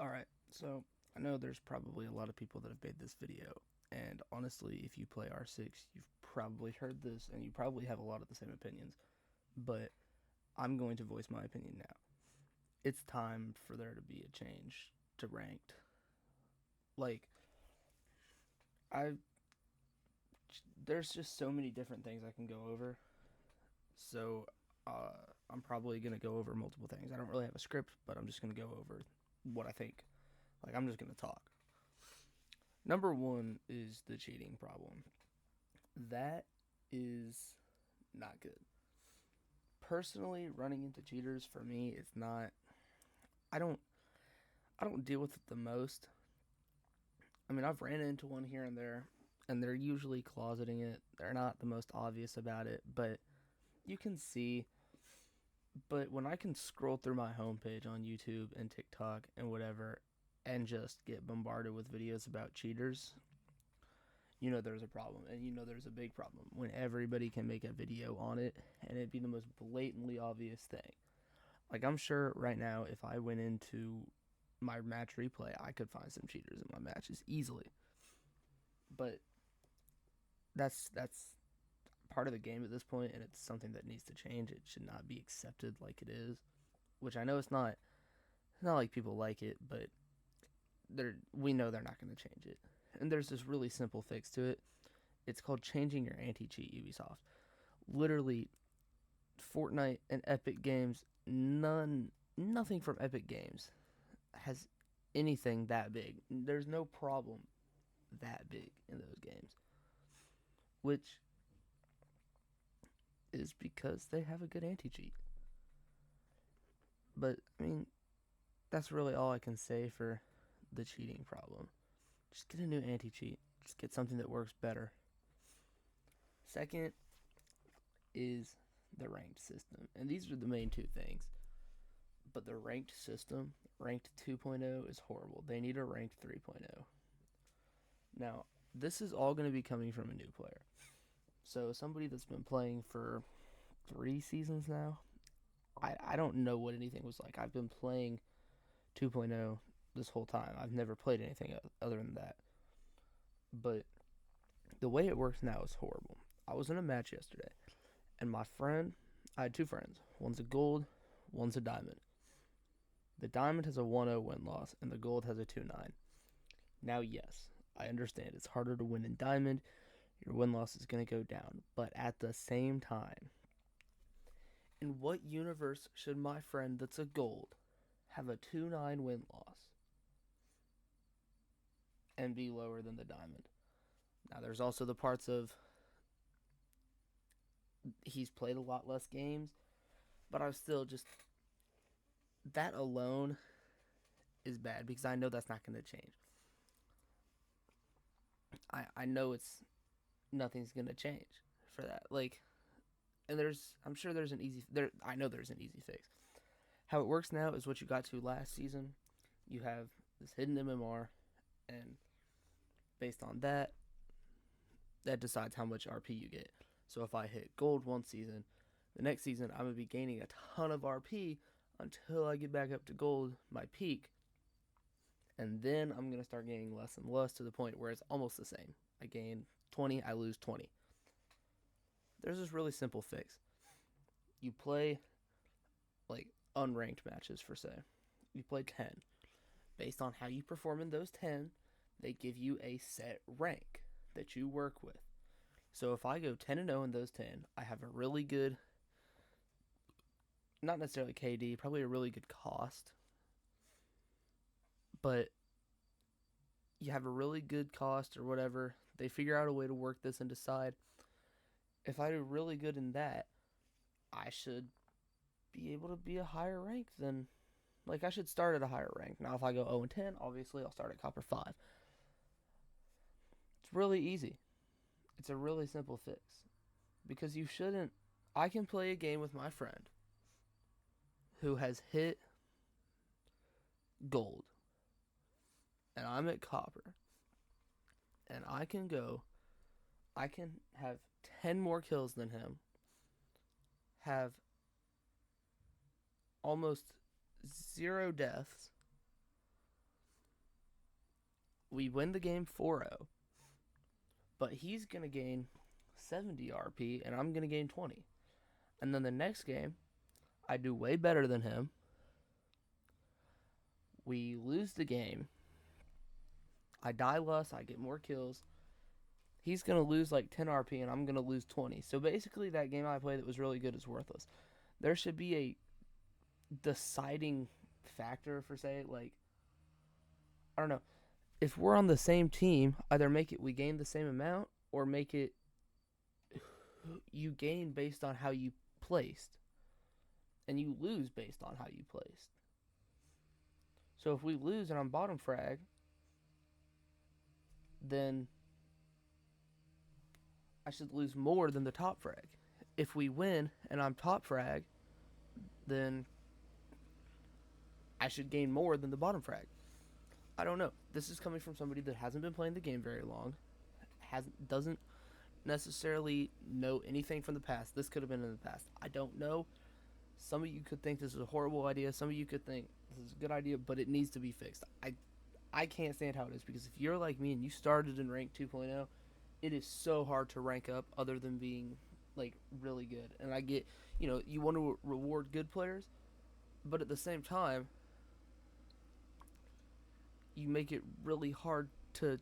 Alright, so I know there's probably a lot of people that have made this video, and honestly, if you play R6, you've probably heard this, and you probably have a lot of the same opinions, but I'm going to voice my opinion now. It's time for there to be a change to ranked. Like, I there's just so many different things I can go over, so I'm probably gonna go over multiple things. I don't really have a script, but I'm just gonna go over what I think. Like, I'm just gonna talk. Number one is the cheating problem. That is not good. Personally, running into cheaters for me, it's not. I don't. I don't deal with it the most. I mean, I've ran into one here and there, and they're usually closeting it. They're not the most obvious about it, but you can see. But when I can scroll through my homepage on YouTube and TikTok and whatever, and just get bombarded with videos about cheaters, you know there's a problem, and you know there's a big problem when everybody can make a video on it and it'd be the most blatantly obvious thing. Like, I'm sure right now if I went into my match replay, I could find some cheaters in my matches easily. But that's part of the game at this point, and it's something that needs to change. It should not be accepted like it is, which I know it's not. It's not like people like it, but we know they're not going to change it. And there's this really simple fix to it. It's called changing your anti-cheat, Ubisoft. Literally, Fortnite and Epic Games, nothing from Epic Games has anything that big. There's no problem that big in those games, which is because they have a good anti cheat. But I mean, that's really all I can say for the cheating problem. Just get a new anti cheat. Just get something that works better. Second is the ranked system, and these are the main two things. But the ranked system, ranked 2.0, is horrible. They need a ranked 3.0. Now, this is all going to be coming from a new player. So, somebody that's been playing for 3 seasons now, I don't know what anything was like. I've been playing 2.0 this whole time. I've never played anything other than that. But the way it works now is horrible. I was in a match yesterday, and my friend, I had two friends. One's a gold, one's a diamond. The diamond has a 1-0 win loss, and the gold has a 2-9. Now, yes, I understand it's harder to win in diamond. Your win loss is going to go down. But at the same time, in what universe should my friend that's a gold have a 2-9 win loss and be lower than the diamond? Now, there's also the parts of he's played a lot less games, but I'm still just. That alone is bad because I know that's not going to change. I know it's nothing's going to change for that. Like, and I'm sure there's an easy there. I know there's an easy fix. How it works now is what you got to last season. You have this hidden MMR, and based on that, that decides how much RP you get. So if I hit gold one season, the next season I'm gonna be gaining a ton of RP until I get back up to gold, my peak, and then I'm gonna start gaining less and less to the point where it's almost the same. I gain 20, I lose 20. There's this really simple fix. You play like unranked matches for say. You play 10. Based on how you perform in those 10, they give you a set rank that you work with. So if I go 10-0 in those 10, I have a really good, not necessarily KD, probably a really good cost, but you have a really good cost or whatever. They figure out a way to work this and decide if I do really good in that, I should be able to be a higher rank than, like, I should start at a higher rank. Now, if I go 0 and 10, obviously I'll start at Copper 5. It's really easy. It's a really simple fix. Because you shouldn't. I can play a game with my friend who has hit gold, and I'm at copper, and I can have 10 more kills than him, have almost zero deaths, We win the game 4-0, but he's going to gain 70 RP and I'm going to gain 20. And then the next game, I do way better than him. We lose the game. I die less, I get more kills. He's going to lose like 10 RP and I'm going to lose 20. So basically, that game I played that was really good is worthless. There should be a deciding factor for, say, like, I don't know. If we're on the same team, either make it we gain the same amount or make it you gain based on how you placed and you lose based on how you placed. So if we lose and I'm bottom frag, then I should lose more than the top frag. If we win and I'm top frag, then I should gain more than the bottom frag. I don't know. This is coming from somebody that hasn't been playing the game very long, doesn't necessarily know anything from the past. This could have been in the past. I don't know. Some of you could think this is a horrible idea. Some of you could think this is a good idea, but it needs to be fixed. I can't stand how it is, because if you're like me and you started in rank 2.0, it is so hard to rank up other than being like really good. And I get, you want to reward good players, but at the same time, you make it really hard to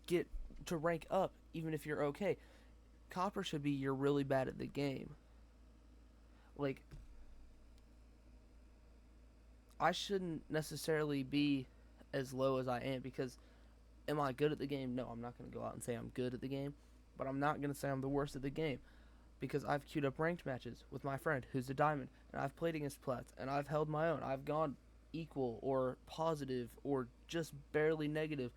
get to rank up even if you're okay. Copper should be you're really bad at the game. Like, I shouldn't necessarily be as low as I am, because am I good at the game? No, I'm not going to go out and say I'm good at the game, but I'm not going to say I'm the worst at the game, because I've queued up ranked matches with my friend who's a diamond, and I've played against plats, and I've held my own. I've gone equal or positive or just barely negative.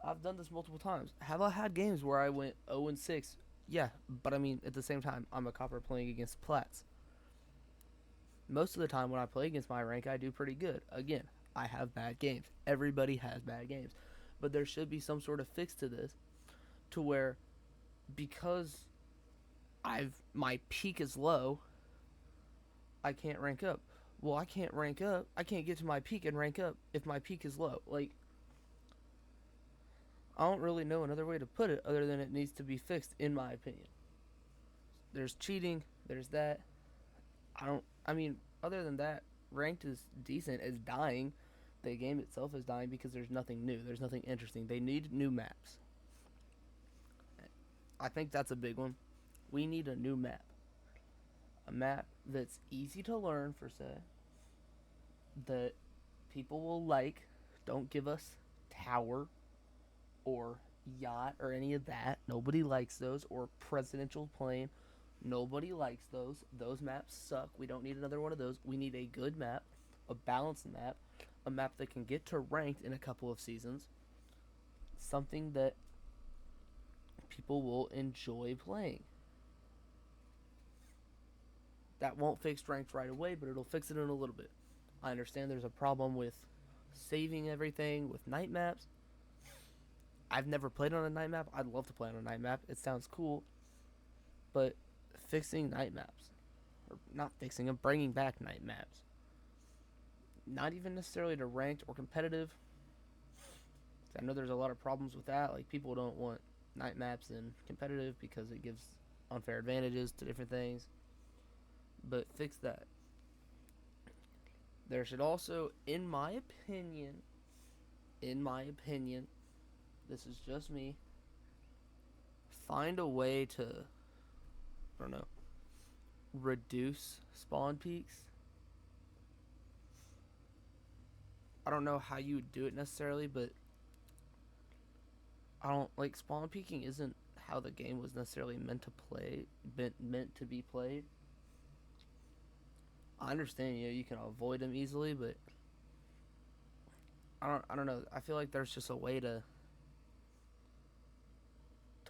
I've done this multiple times. Have I had games where I went 0-6? Yeah, but I mean, at the same time, I'm a copper playing against plats. Most of the time when I play against my rank, I do pretty good. Again, I have bad games. Everybody has bad games. But there should be some sort of fix to this, to where, because my peak is low, I can't rank up. Well, I can't rank up. I can't get to my peak and rank up if my peak is low. Like, I don't really know another way to put it other than it needs to be fixed, in my opinion. There's cheating. There's that. Other than that, ranked is decent. It's dying. The game itself is dying because there's nothing new. There's nothing interesting. They need new maps. I think that's a big one. We need a new map. A map that's easy to learn, for say, that people will like. Don't give us tower or yacht or any of that. Nobody likes those. Or presidential plane. Nobody likes those. Those maps suck. We don't need another one of those. We need a good map, a balanced map, a map that can get to ranked in a couple of seasons. Something that people will enjoy playing. That won't fix ranked right away, but it'll fix it in a little bit. I understand there's a problem with saving everything with night maps. I've never played on a night map. I'd love to play on a night map. It sounds cool. But fixing night maps, or not fixing them, bringing back night maps, not even necessarily to ranked or competitive. I know there's a lot of problems with that. Like, people don't want night maps in competitive because it gives unfair advantages to different things. But fix that. There should also, in my opinion, this is just me, find a way to, I don't know, reduce spawn peaks. I don't know how you would do it necessarily, but I don't like, spawn peaking isn't how the game was necessarily meant to be played. I understand, you can avoid them easily, but I don't know. I feel like there's just a way to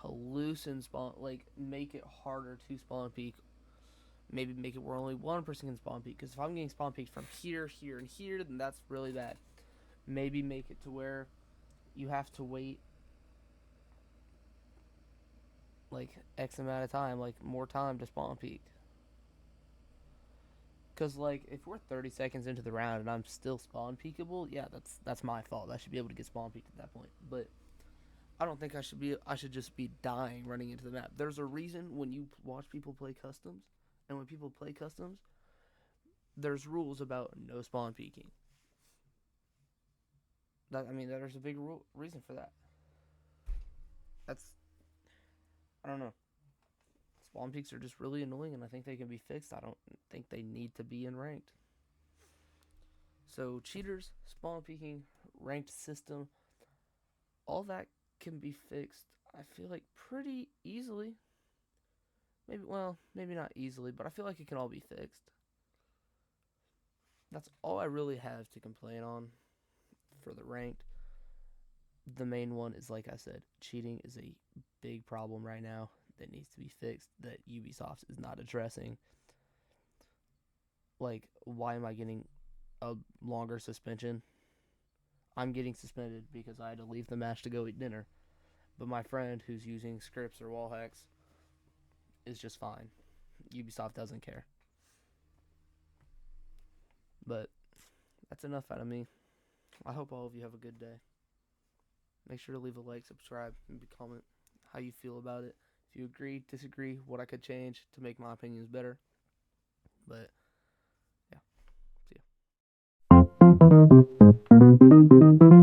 loosen spawn, like, make it harder to spawn peak. Maybe make it where only one person can spawn peak. Because if I'm getting spawn peaked from here, here, and here, then that's really bad. Maybe make it to where you have to wait like X amount of time, like more time to spawn peak. Because, like, if we're 30 seconds into the round and I'm still spawn peekable, yeah, that's my fault. I should be able to get spawn peeked at that point. But I don't think I should just be dying running into the map. There's a reason when you watch people play customs, and when people play customs, there's rules about no spawn peeking. There's a big reason for that. That's, I don't know. Spawn peaks are just really annoying, and I think they can be fixed. I don't think they need to be in ranked. So cheaters, spawn peeking, ranked system, all that can be fixed. I feel like pretty easily. Maybe not easily, but I feel like it can all be fixed. That's all I really have to complain on for the ranked. The main one is, like I said, cheating is a big problem right now that needs to be fixed, that Ubisoft is not addressing. Like, why am I getting a longer suspension? I'm getting suspended because I had to leave the match to go eat dinner. But my friend who's using scripts or wall hacks is just fine. Ubisoft doesn't care. But that's enough out of me. I hope all of you have a good day. Make sure to leave a like, subscribe, and comment how you feel about it. If you agree, disagree, what I could change to make my opinions better. But, yeah. See ya.